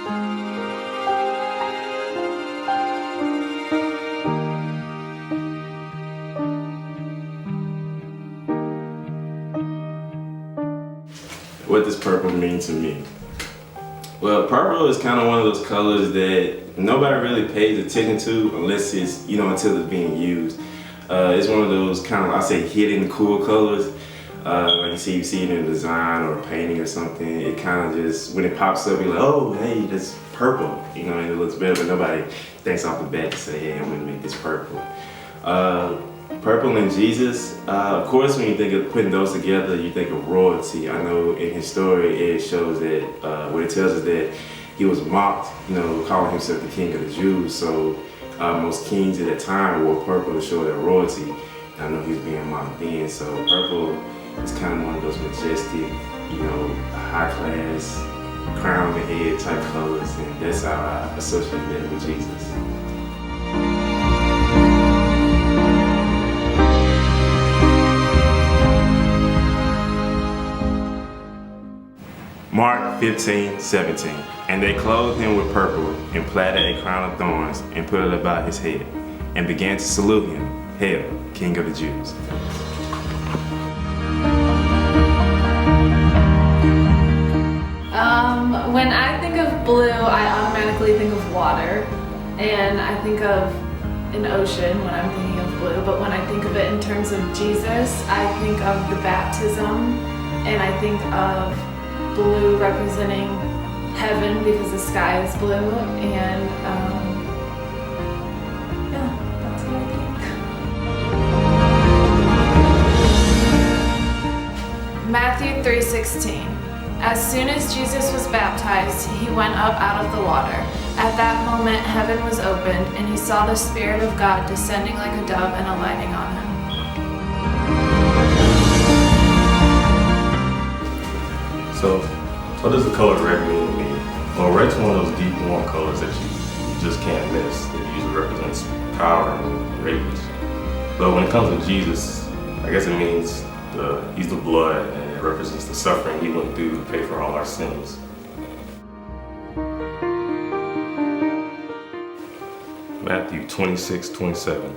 What does purple mean to me? Well, purple is kind of one of those colors that nobody really pays attention to unless it's, until it's being used. It's one of those kind of, I say, hidden cool colors. Like you see it in a design or a painting or something. It kind of just, when it pops up, you're like, oh, hey, that's purple. And it looks better, but nobody thinks off the bat to say, hey, I'm gonna make this purple. Purple and Jesus, of course, when you think of putting those together, you think of royalty. I know in his story, it shows that, what it tells us that he was mocked, calling himself the king of the Jews. So most kings at that time wore purple to show their royalty. I know he was being mocked then. So purple is kind of one of those majestic, high class, crown on the head type colors. And that's how I associate that with Jesus. Mark 15:17. And they clothed him with purple and plaited a crown of thorns and put it about his head and began to salute him, Hail, King of the Jews. When I think of blue, I automatically think of water, and I think of an ocean when I'm thinking of blue, but when I think of it in terms of Jesus, I think of the baptism, and I think of blue representing heaven because the sky is blue, and yeah, that's what I think. Matthew 3:16. As soon as Jesus was baptized, he went up out of the water. At that moment, heaven was opened, and he saw the Spirit of God descending like a dove and alighting on him. So, what does the color red mean to me? Well, red's one of those deep, warm colors that you just can't miss. It usually represents power and radiance. But when it comes to Jesus, I guess it means he's the blood, and it represents the suffering he went through to pay for all our sins. Matthew 26:27.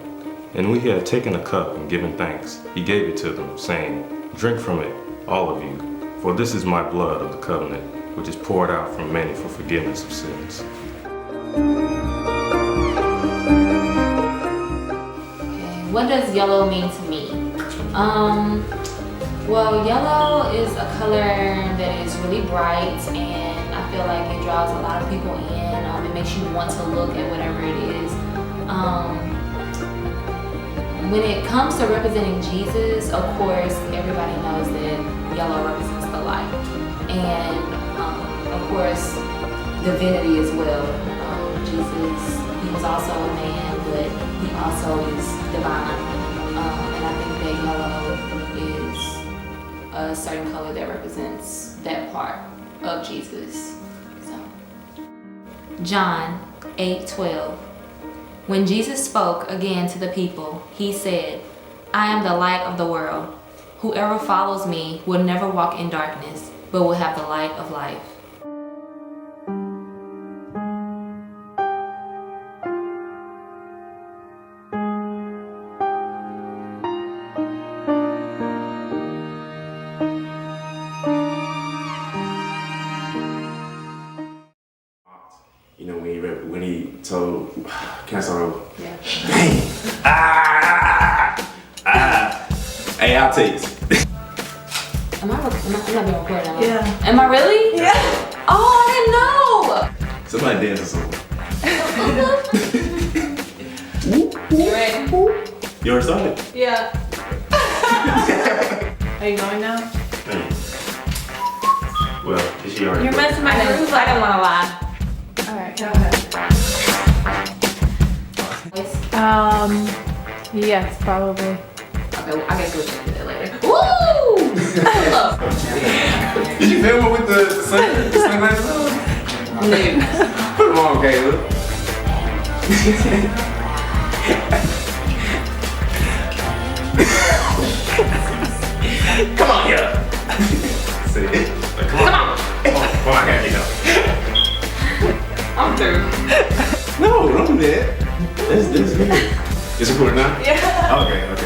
And when he had taken a cup and given thanks, he gave it to them, saying, Drink from it, all of you, for this is my blood of the covenant, which is poured out for many for forgiveness of sins. Okay, what does yellow mean to me? Well, yellow is a color that is really bright, and I feel like it draws a lot of people in. It makes you want to look at whatever it is. When it comes to representing Jesus, of course, everybody knows that yellow represents the light. And, of course, divinity as well. Jesus, he was also a man, but he also is divine. And I think that yellow is a certain color that represents that part of Jesus. So, John 8:12. When Jesus spoke again to the people, he said, I am the light of the world. Whoever follows me will never walk in darkness, but will have the light of life. When he told, can I start over? Yeah. Dang. Hey, I'll take this. I'm not being recorded, am I? Yeah. Am I really? Yeah. Oh, I didn't know. Somebody dance or something. You ready? You already started? Yeah. Are you going now? Well, is she already? You're messing my groove I didn't want to lie. Alright, go ahead. Yes, probably. Okay, well, I guess we'll check that later. Woo! Did you film it with the sunglasses on? No. Put them on, Caleb. Come on, yeah. See it? Come on. Come on, I got you now. man. That's good. It's recording now? Yeah. Okay.